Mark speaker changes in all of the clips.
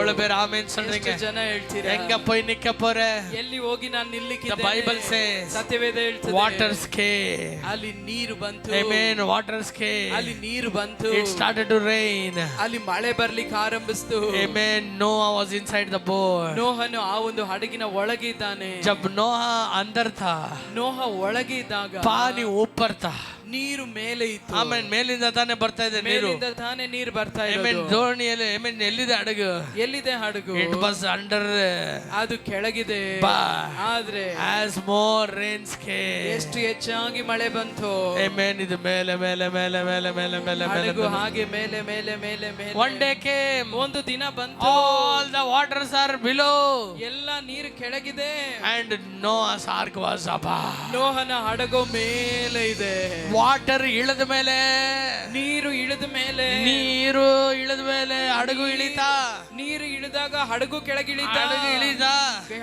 Speaker 1: எவ்வளவு பேர் ஆமென் சொல்றீங்க?
Speaker 2: ಜನ ಹೇಳ್ತೀರಾ
Speaker 1: எங்க போய் நிக்க போற?
Speaker 2: ಎಲ್ಲಿ ಹೋಗಿ ನಾನು ನಿಲ್ಲಿಕ್ಕಿದ್ದೇನೆ?
Speaker 1: The Bible says
Speaker 2: ಸತ್ಯವೇದ ಹೇಳ್ತದೆ
Speaker 1: waters came.
Speaker 2: ಅಲ್ಲಿ ನೀರು ಬಂತು.
Speaker 1: Amen. Waters came.
Speaker 2: ಅಲ್ಲಿ ನೀರು ಬಂತು.
Speaker 1: It started to rain.
Speaker 2: ಅಲ್ಲಿ ಮಳೆ ಬರ್ಲಿಕ್ಕೆ ಆರಂಭಿಸ್ತು.
Speaker 1: Amen. Noah was inside the boat.
Speaker 2: ನೋಹನು ಆ ಒಂದು ಹಡಗಿನ ಒಳಗೆ ಇದ್ದಾನೆ.
Speaker 1: जब नोहा अंदर था,
Speaker 2: ನೋಹ ಒಳಗೆ ಇದ್ದಾಗ
Speaker 1: पानी ऊपर था.
Speaker 2: ನೀರು ಮೇಲೆ ಇತ್ತು.
Speaker 1: ಆಮೆನ್. ಮೇಲಿಂದ ತಾನೇ ಬರ್ತಾ ಇದೆ ನೀರು.
Speaker 2: ಮೇಲಿಂದ ತಾನೇ ನೀರು ಬರ್ತಾ ಇದೆ.
Speaker 1: ಆಮೆನ್. ದೋಣಿಯಲ್ಲಿ ಆಮೆನ್ ಎಲ್ಲಿದೆ ಹಡಗು?
Speaker 2: ಎಲ್ಲಿದೆ ಹಡಗು?
Speaker 1: It was under.
Speaker 2: ಅದು ಕೆಳಗಿದೆ. ಆದ್ರೆ
Speaker 1: as more rains came,
Speaker 2: ಎಷ್ಟು ಹೆಚ್ಚಾಗಿ ಮಳೆ ಬಂತು.
Speaker 1: ಆಮೆನ್. ಇದು ಮೇಲೆ ಮೇಲೆ ಮೇಲೆ ಮೇಲೆ ಮೇಲೆ ಮೇಲೆ
Speaker 2: ಹಡಗು ಹಾಗೆ ಮೇಲೆ ಮೇಲೆ ಮೇಲೆ ಮೇಲೆ.
Speaker 1: one day came,
Speaker 2: ಒಂದು ದಿನ ಬಂತು.
Speaker 1: all the waters are below,
Speaker 2: ಎಲ್ಲ ನೀರು ಕೆಳಗಿದೆ.
Speaker 1: and Noah's ark was above.
Speaker 2: ನೋಹನ ಹಡಗು ಮೇಲೆ ಇದೆ.
Speaker 1: ವಾಟರ್ ಇಳಿದ ಮೇಲೆ,
Speaker 2: ನೀರು ಇಳಿದ ಮೇಲೆ,
Speaker 1: ನೀರು ಇಳಿದ ಮೇಲೆ ಹಡಗು ಇಳಿತಾ.
Speaker 2: ನೀರು ಇಳಿದಾಗ ಹಡಗು ಕೆಳಗಿಳಿತಾ.
Speaker 1: ಹಡಗು ಇಳಿದ,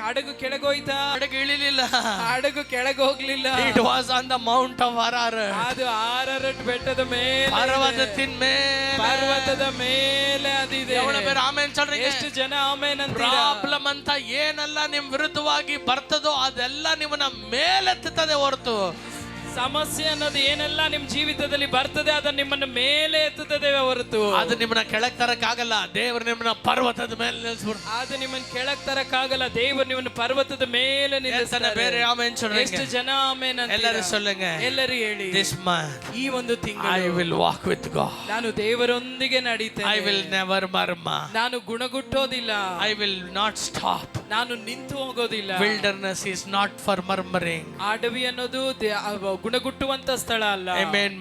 Speaker 2: ಹಡಗು ಕೆಳಗೋಯ್ತಾ?
Speaker 1: ಹಡಗು ಇಳಿಲಿಲ್ಲ.
Speaker 2: ಹಡಗು ಕೆಳಗೆ ಹೋಗ್ಲಿಲ್ಲ.
Speaker 1: It was on the mount of Ararat.
Speaker 2: ಅದು ಆರರಟ್ ಬೆಟ್ಟದ ಮೇಲೆ,
Speaker 1: ಪರ್ವತದ ಮೇಲೆ,
Speaker 2: ಪರ್ವತದ ಮೇಲೆ ಅದಿದೆ.
Speaker 1: ಎவ்வளவு பேர் ಆಮೆನ್ சொல்றீங்க?
Speaker 2: ಎಷ್ಟು ಜನ ಆಮೆನ್ ಅಂತೀರಾ?
Speaker 1: ಪ್ರಾಬ್ಲಮ್ ಅಂತ ಏನೆಲ್ಲ ನಿಮ್ ವಿರುದ್ಧವಾಗಿ ಬರ್ತದೋ ಅದೆಲ್ಲ ನಿಮ್ಮನ್ನ ಮೇಲೆತ್ತುತ್ತದೆ ಹೊರತು,
Speaker 2: ಸಮಸ್ಯೆ ಅನ್ನೋದು ಏನೆಲ್ಲ ನಿಮ್ ಜೀವಿತದಲ್ಲಿ ಬರ್ತದೆ ಅದನ್ನ ನಿಮ್ಮನ್ನ ಮೇಲೆ ಎತ್ತುತ್ತದೆ ಹೊರತು
Speaker 1: ಅದು ನಿಮ್ಮನ್ನ ಕೆಳಗ್ ತರಕ್ಕಾಗಲ್ಲ. ದೇವರು ನಿಮ್ಮನ್ನ ಪರ್ವತದ ಮೇಲೆ ನಿಲ್ಲಿಸ್ಬಿಡ್ತಾರೆ.
Speaker 2: ಅದು ನಿಮ್ಮನ್ನ ಕೆಳಗ್ ತರಕ್ಕಾಗಲ್ಲ. ದೇವರು ನಿಮ್ಮನ್ನ ಪರ್ವತದ ಮೇಲೆ ನಿಲ್ಲಿಸ್ತಾನೆ.
Speaker 1: ಬೇರೆ ಆಮೆನ್ சொல்றீங்க?
Speaker 2: ಎಷ್ಟು ಜನ ಆಮೆನ್ ಅಂತೀರಾ?
Speaker 1: ಎಲ್ಲರೂ சொல்லுங்க.
Speaker 2: ಎಲ್ಲರೂ ಹೇಳಿ,
Speaker 1: this month
Speaker 2: ಈ ಒಂದು ತಿಂಗಳು
Speaker 1: I will walk with God.
Speaker 2: ನಾನು ದೇವರೊಂದಿಗೆ ನಡೀತೇನೆ.
Speaker 1: I will never murmur.
Speaker 2: ನಾನು ಗುಣಗುಟ್ಟೋದಿಲ್ಲ.
Speaker 1: I will not stop.
Speaker 2: ನಾನು ನಿಂತು ಹೋಗೋದಿಲ್ಲ.
Speaker 1: Wilderness is not for murmuring.
Speaker 2: ಅಡವಿ ಅನ್ನೋದು ಗುಣಗುಟ್ಟುವಂತ ಸ್ಥಳ ಅಲ್ಲ.
Speaker 1: Amen.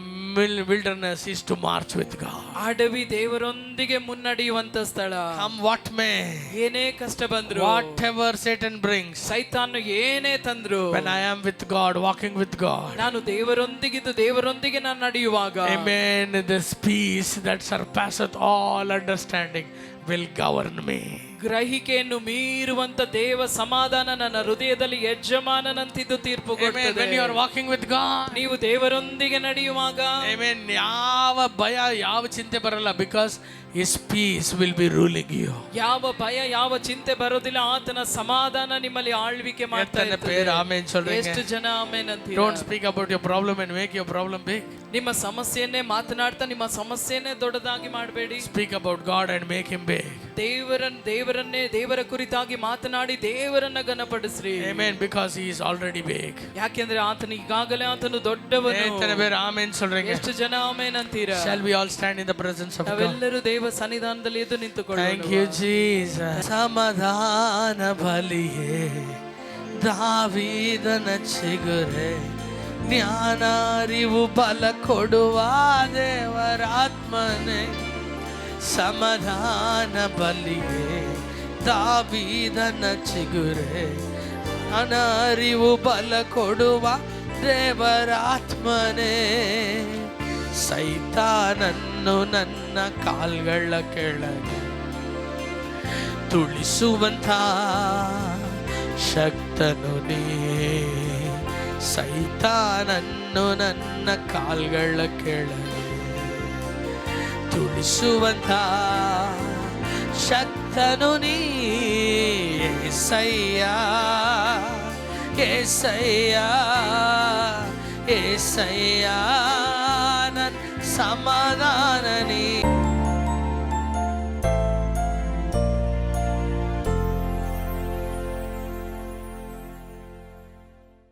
Speaker 1: Wilderness is to march with God.
Speaker 2: ಅಡವಿ ದೇವರೊಂದಿಗೆ ಮುನ್ನಡೆಯುವಂತ ಸ್ಥಳ.
Speaker 1: Come what may,
Speaker 2: ಏನೇ ಕಷ್ಟ ಬಂದ್ರು,
Speaker 1: whatever Satan brings,
Speaker 2: ಸೈತಾನ ಏನೇ ತಂದ್ರು,
Speaker 1: when I am with God, walking with God,
Speaker 2: ನಾನು ದೇವರೊಂದಿಗಿದ್ದು ದೇವರೊಂದಿಗೆ ನಾನು ನಡೆಯುವಾಗ,
Speaker 1: amen, this peace that surpasseth all understanding will govern me.
Speaker 2: ಗ್ರಹಿಕೆಯನ್ನು ಮೀರುವಂತ ದೇವ ಸಮಾಧಾನ ನನ್ನ ಹೃದಯದಲ್ಲಿ ಯಜಮಾನನಂತಿದ್ದು ತೀರ್ಪು ಕೊಡುತ್ತದೆ.
Speaker 1: When you are walking with God,
Speaker 2: ನೀವು ದೇವರೊಂದಿಗೆ ನಡೆಯುವಾಗ,
Speaker 1: amen, ಯಾವ ಭಯ ಯಾವ ಚಿಂತೆ ಬರಲ್ಲ. because his peace will be ruling you.
Speaker 2: ಯಾವ ಭಯ ಯಾವ ಚಿಂತೆ ಬರೋದಿಲ್ಲ. ಆತನ ಸಮಾಧಾನ ನಿಮ್ಮಲ್ಲಿ ಆಳ್ವಿಕೆ ಮಾಡ್ತಾ ಇರ್ತದೆ.
Speaker 1: ಆಮೆನ್ சொல்றீங்க?
Speaker 2: ಎಷ್ಟು ಜನ ಆಮೆನ್ ಅಂತೀರಾ?
Speaker 1: Don't speak about your problem and make your problem big.
Speaker 2: ನಿಮ್ಮ ಸಮಸ್ಯೆಯನ್ನೇ ಮಾತನಾಡ್ತಾ ನಿಮ್ಮ ಸಮಸ್ಯೆಯನ್ನೇ ದೊಡ್ಡದಾಗಿ ಮಾಡಬೇಡಿ.
Speaker 1: Speak about God and make him big.
Speaker 2: ದೇವರನ್ನೇ ದೇವರ ಕುರಿತಾಗಿ ಮಾತನಾಡಿ ದೇವರನ್ನ ಘನಪಡಿಸ್ರಿ.
Speaker 1: Amen. because he is already big.
Speaker 2: ಯಾಕೆಂದ್ರೆ ಆತನು ಈಗಾಗಲೇ ಆತನು ದೊಡ್ಡವನು.
Speaker 1: ಎಷ್ಟನೇ ಬೇರೆ ಆಮೆನ್ சொல்றீங்க?
Speaker 2: ಎಷ್ಟು ಜನ ಆಮೆನ್ ಅಂತೀರಾ?
Speaker 1: Shall we all stand in the presence of God?
Speaker 2: ನಾವೆಲ್ಲರೂ ದೇವ ಸನ್ನಿಧಾನದಲ್ಲಿ ಎದ್ದು ನಿಂತುಕೊಳ್ಳೋಣ.
Speaker 1: Thank you Jesus. ಸಮಾಧಾನ ಬಲಿಯೇ ದಾವೀದನ ಚಿಗುರೆ, ಜ್ಞಾನ ಅರಿವು ಬಲ ಕೊಡುವ ದೇವರಾತ್ಮನೇ. ಸಮಾಧಾನ ಬಲಿಯೇ ದಾವೀದನ ಚಿಗುರೆ, ಜ್ಞಾನ ಅರಿವು ಬಲ ಕೊಡುವ ದೇವರಾತ್ಮನೇ. ಸೈತಾನನ್ನು ನನ್ನ ಕಾಲ್ಗಳ ಕೆಳಗೆ ತುಳಿಸುವಂಥ ಶಕ್ತನು ನೀ. ಸೈತಾನನ್ನು ನನ್ನ ಕಾಲ್ಗಳ ಕೆಳಗೆ ತುಳಿಸುವಂಥ ಶಕ್ತನು ನೀ. యేసయ్య యేసయ్య యేసయ్య ನನ್ನ ಸಮಾಧಾನ ನೀ.